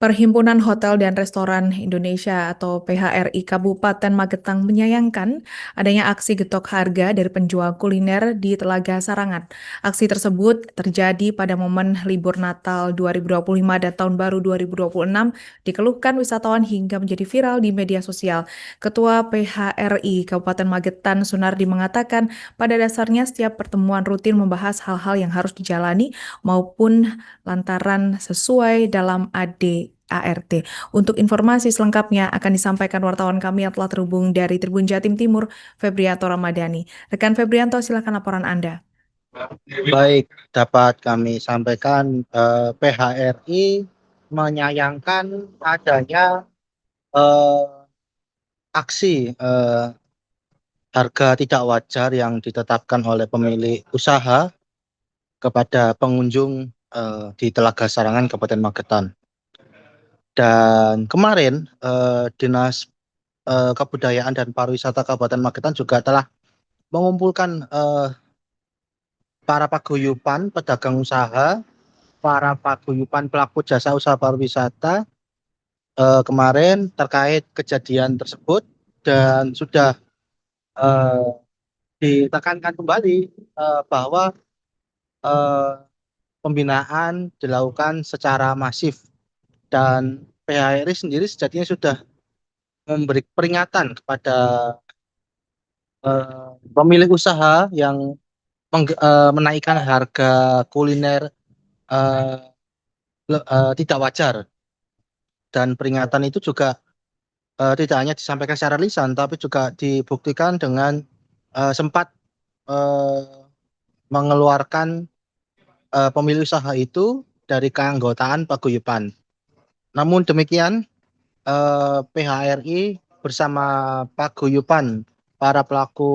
Perhimpunan Hotel dan Restoran Indonesia atau PHRI Kabupaten Magetan menyayangkan adanya aksi getok harga dari penjual kuliner di Telaga Sarangan. Aksi tersebut terjadi pada momen libur Natal 2025 dan Tahun Baru 2026, dikeluhkan wisatawan hingga menjadi viral di media sosial. Ketua PHRI Kabupaten Magetan, Sunardi, mengatakan pada dasarnya setiap pertemuan rutin membahas hal-hal yang harus dijalani maupun lantaran sesuai dalam ADART. Untuk informasi selengkapnya akan disampaikan wartawan kami yang telah terhubung dari Tribun Jatim Timur, Febrianto Ramadhani. Rekan Febrianto, silakan laporan Anda. Baik, dapat kami sampaikan PHRI menyayangkan adanya eh, aksi harga tidak wajar yang ditetapkan oleh pemilik usaha kepada pengunjung di Telaga Sarangan, Kabupaten Magetan. Dan kemarin Dinas Kebudayaan dan Pariwisata Kabupaten Magetan juga telah mengumpulkan para paguyuban pedagang usaha, para paguyuban pelaku jasa usaha pariwisata kemarin terkait kejadian tersebut, dan sudah eh, ditekankan kembali bahwa eh, pembinaan dilakukan secara masif, dan PHRI sendiri sejatinya sudah memberi peringatan kepada pemilik usaha yang menaikkan harga kuliner eh, tidak wajar. Dan peringatan itu juga tidak hanya disampaikan secara lisan, tapi juga dibuktikan dengan sempat eh, mengeluarkan pemilik usaha itu dari keanggotaan paguyuban. Namun demikian, PHRI bersama paguyuban para pelaku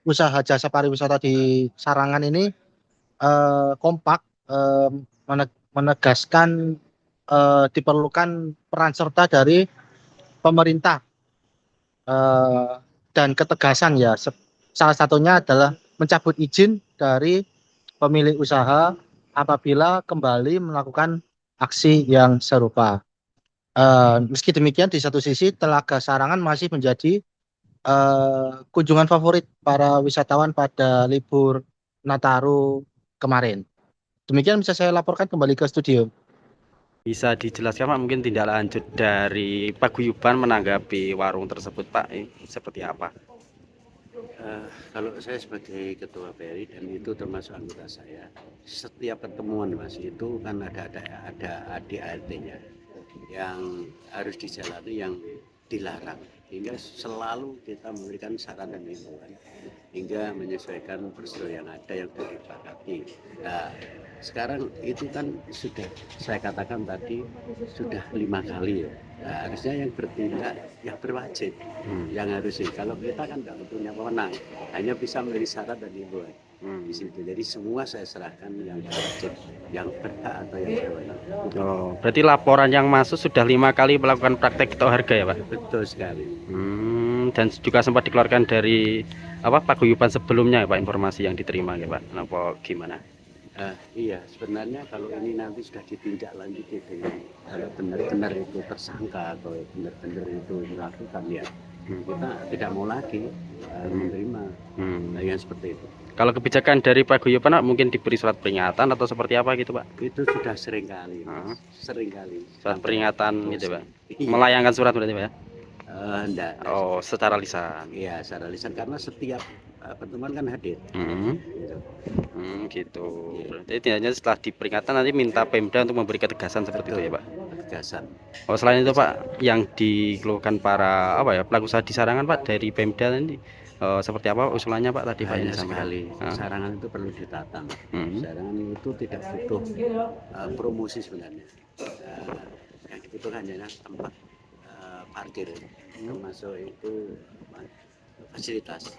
usaha jasa pariwisata di Sarangan ini kompak eh, menegaskan diperlukan peran serta dari pemerintah eh, dan ketegasan, ya. Salah satunya adalah mencabut izin dari pemilik usaha apabila kembali melakukan aksi yang serupa. Meski demikian, di satu sisi Telaga Sarangan masih menjadi kunjungan favorit para wisatawan pada libur Nataru kemarin. Demikian bisa saya laporkan kembali ke studio. Bisa dijelaskan Pak mungkin tindak lanjut dari paguyuban menanggapi warung tersebut Pak, seperti apa? Kalau saya sebagai ketua PRI dan itu termasuk anggota saya, setiap pertemuan Mas itu kan ada ADART-nya yang harus dijalani, yang dilarang, hingga selalu kita memberikan saran dan himbauan hingga menyesuaikan prosedur yang ada yang sudah disepakati. Nah, sekarang itu kan sudah saya katakan tadi sudah 5 kali ya. Nah, harusnya yang bertindak yang berwajib, yang harusnya. Kalau kita kan tidak punya wewenang, hanya bisa memberi saran dan himbauan di situ. Jadi semua saya serahkan yang berwajib, yang berhak atau yang berwenang. Oh, berarti laporan yang masuk sudah 5 kali melakukan praktek getok harga ya Pak? Betul sekali. Dan juga sempat dikeluarkan dari paguyuban sebelumnya ya Pak, informasi yang diterima ya Pak? Apa gimana? Iya, sebenarnya kalau ini nanti sudah ditindaklanjuti dengan kalau benar-benar itu tersangka atau benar-benar itu dilakukan, ya kita tidak mau lagi menerima yang seperti itu. Kalau kebijakan dari paguyuban mungkin diberi surat peringatan atau seperti apa gitu Pak? Itu sudah sering kali, surat peringatan gitu Pak? Iya. Melayangkan surat berarti Pak ya? Enggak. Oh, secara lisan. Iya, secara lisan, karena setiap pertemuan kan hadir. Gitu. Gitu. Berarti tidaknya setelah diperingatkan nanti minta Pemda untuk memberi ketegasan seperti itu ya Pak? Ketegasan. Oh, selain itu Pak, yang dikeluhkan para pelaku usaha di Sarangan Pak dari Pemda nanti seperti apa usulannya Pak tadi Pak? Banyak sekali. Sarangan itu perlu ditata. Sarangan itu tidak butuh promosi sebenarnya. Yang dibutuhkan hanya tempat parkir, termasuk itu fasilitas.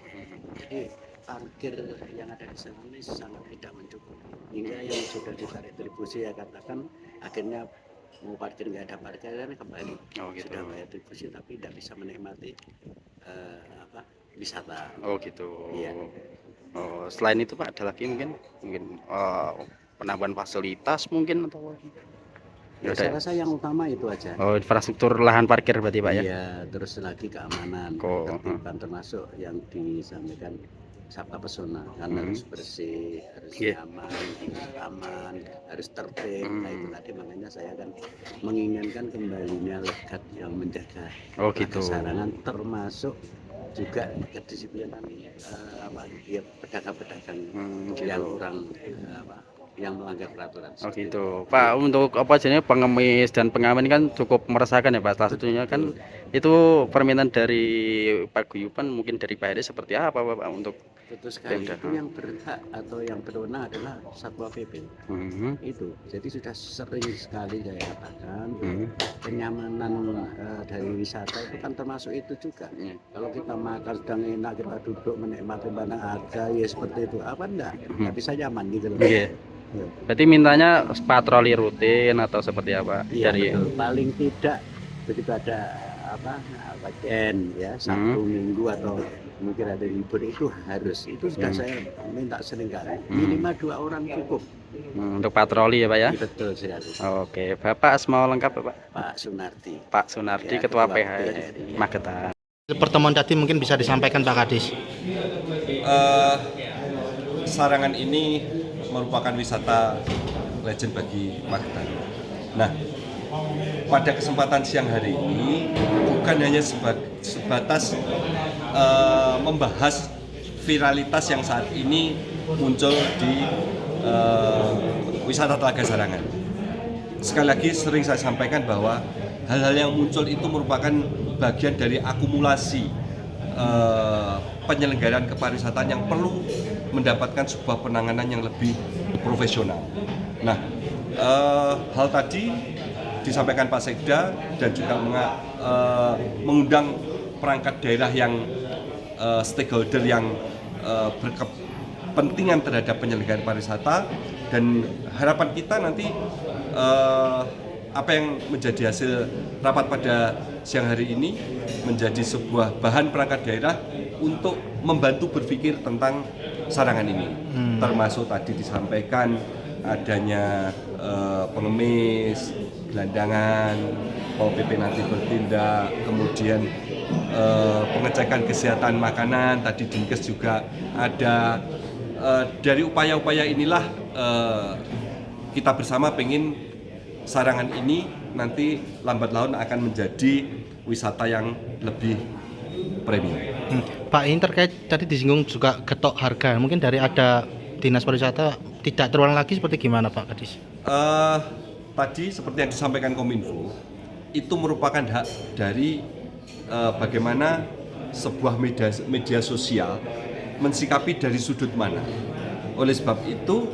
Jadi parkir yang ada di sana ini sangat tidak mencukupi, hingga yang sudah ditarik retribusi, ya katakan akhirnya mau parkir nggak ada parkiran kembali. Gitu. Sudah bayar retribusi tapi tidak bisa menikmati wisata. Oh gitu. Iya. Oh, selain itu Pak ada lagi mungkin penambahan fasilitas mungkin atau Ya, Nggak ada saya ya? rasa yang utama itu aja. Oh, infrastruktur lahan parkir berarti Pak ya? Iya, terus lagi keamanan, ketertiban termasuk yang disampaikan Sabta Pesona kan harus bersih, harus Iya. nyaman, harus aman, harus tertib. Nah itu tadi makanya saya kan menginginkan kembalinya legat yang menjaga Oh Laga gitu. Sarangan, termasuk juga kedisiplinan ya, pedagang-pedagang Gitu. yang kurang yang melanggar peraturan. Oh gitu. Pak, untuk apa jenis pengemis dan pengamen kan cukup meresahkan ya Pak. Salah satunya kan itu permintaan dari paguyuban, mungkin dari Pak Heri seperti apa Pak untuk Betul sekali. Pemda. Itu yang berhak atau yang berwenang adalah Satpol PP. Itu. Jadi sudah sering sekali saya katakan kenyamanan dari wisata itu kan termasuk itu juga. Kalau kita makan sedang enak, kita duduk menikmati pandang harga ya seperti itu. Apa enggak? Enggak bisa nyaman gitu loh. Iya. Berarti mintanya patroli rutin atau seperti apa? Iya, Dari betul. Paling tidak begitu ada weekend ya, Sabtu Minggu atau mungkin ada libur itu harus. Itu sudah saya minta sering kali. Minimal 2 orang cukup. untuk patroli ya Pak ya? Betul sekali. Oke, Bapak semua lengkap ya, Pak? Pak Sunardi. Pak Sunardi, Ya, Ketua Ketua PHRI PHRI. Magetan. Pertemuan tadi mungkin bisa disampaikan Pak Kadis. Sarangan ini merupakan wisata legend bagi Magetan. Nah, pada kesempatan siang hari ini bukan hanya sebatas membahas viralitas yang saat ini muncul di wisata Telaga Sarangan. Sekali lagi sering saya sampaikan bahwa hal-hal yang muncul itu merupakan bagian dari akumulasi penyelenggaraan kepariwisataan yang perlu mendapatkan sebuah penanganan yang lebih profesional. Nah, hal tadi disampaikan Pak Sekda dan juga mengundang perangkat daerah yang stakeholder yang berkepentingan terhadap penyelenggaraan pariwisata, dan harapan kita nanti apa yang menjadi hasil rapat pada siang hari ini menjadi sebuah bahan perangkat daerah untuk membantu berpikir tentang sarangan ini, termasuk tadi disampaikan adanya pengemis, gelandangan, Pol PP nanti bertindak, kemudian pengecekan kesehatan makanan, tadi Dinkes juga ada. Dari upaya-upaya inilah kita bersama pengen sarangan ini nanti lambat laun akan menjadi wisata yang lebih premium. Pak, ini terkait tadi disinggung juga getok harga. Mungkin dari ada Dinas Pariwisata tidak terulang lagi seperti gimana Pak Kadis? Tadi seperti yang disampaikan Kominfo, itu merupakan hak dari bagaimana sebuah media sosial mensikapi dari sudut mana. Oleh sebab itu,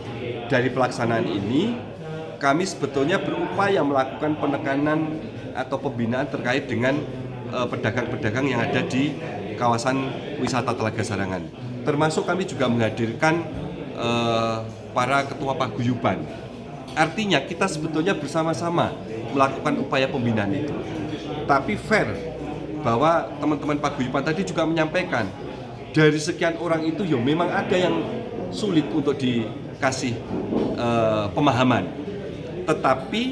dari pelaksanaan ini kami sebetulnya berupaya melakukan penekanan atau pembinaan terkait dengan pedagang-pedagang yang ada di kawasan wisata Telaga Sarangan. Termasuk kami juga menghadirkan para ketua paguyuban. Artinya kita sebetulnya bersama-sama melakukan upaya pembinaan itu. Tapi fair bahwa teman-teman paguyuban tadi juga menyampaikan dari sekian orang itu ya memang ada yang sulit untuk dikasih pemahaman. Tetapi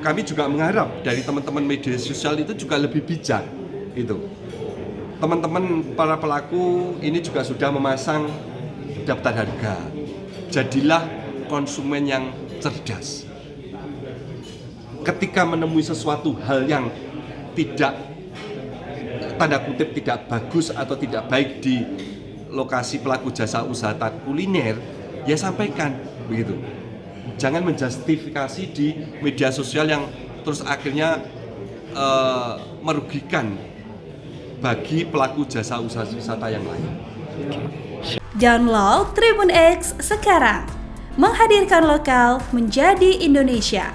kami juga mengharap dari teman-teman media sosial itu juga lebih bijak gitu. Teman-teman para pelaku ini juga sudah memasang daftar harga. Jadilah konsumen yang cerdas. Ketika menemui sesuatu hal yang tidak, tanda kutip, tidak bagus atau tidak baik di lokasi pelaku jasa usaha kuliner, ya sampaikan begitu. Jangan menjustifikasi di media sosial yang terus akhirnya merugikan bagi pelaku jasa usaha wisata yang lain. Download Tribun X sekarang, menghadirkan lokal menjadi Indonesia.